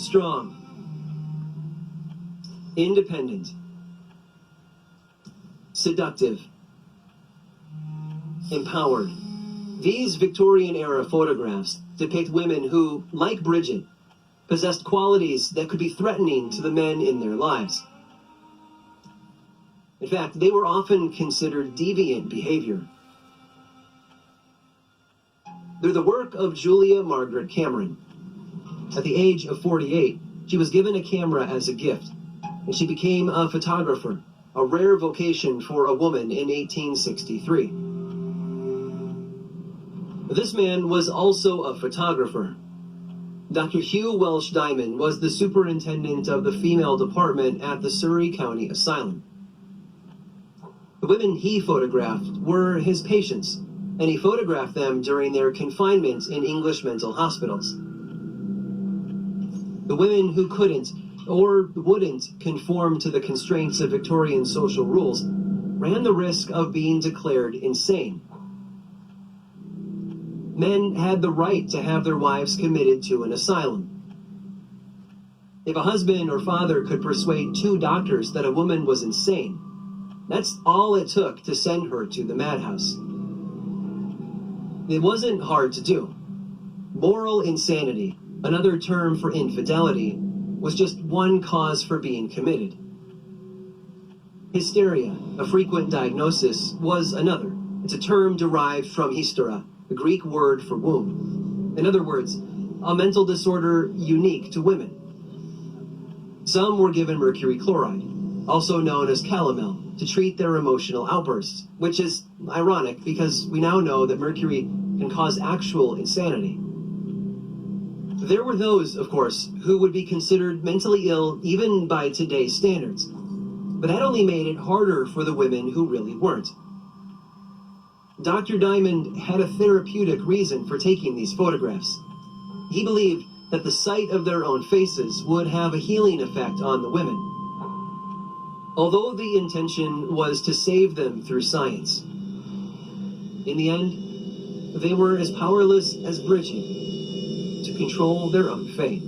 strong, independent, seductive, empowered. These Victorian-era photographs depict women who, like Bridget, possessed qualities that could be threatening to the men in their lives. In fact, they were often considered deviant behavior. They're the work of Julia Margaret Cameron. At the age of 48, she was given a camera as a gift, and she became a photographer, a rare vocation for a woman in 1863. This man was also a photographer. Dr. Hugh Welsh Diamond was the superintendent of the female department at the Surrey County Asylum. The women he photographed were his patients, and he photographed them during their confinement in English mental hospitals. The women who couldn't or wouldn't conform to the constraints of Victorian social rules ran the risk of being declared insane. Men had the right to have their wives committed to an asylum. If a husband or father could persuade two doctors that a woman was insane, that's all it took to send her to the madhouse. It wasn't hard to do. Moral insanity, another term for infidelity, was just one cause for being committed. Hysteria, a frequent diagnosis, was another. It's a term derived from hystera, the Greek word for womb. In other words, a mental disorder unique to women. Some were given mercury chloride, also known as calomel, to treat their emotional outbursts, which is ironic because we now know that mercury can cause actual insanity. There were those, of course, who would be considered mentally ill even by today's standards, but that only made it harder for the women who really weren't. Dr. Diamond had a therapeutic reason for taking these photographs. He believed that the sight of their own faces would have a healing effect on the women. Although the intention was to save them through science, in the end, they were as powerless as Bridget to control their own fate.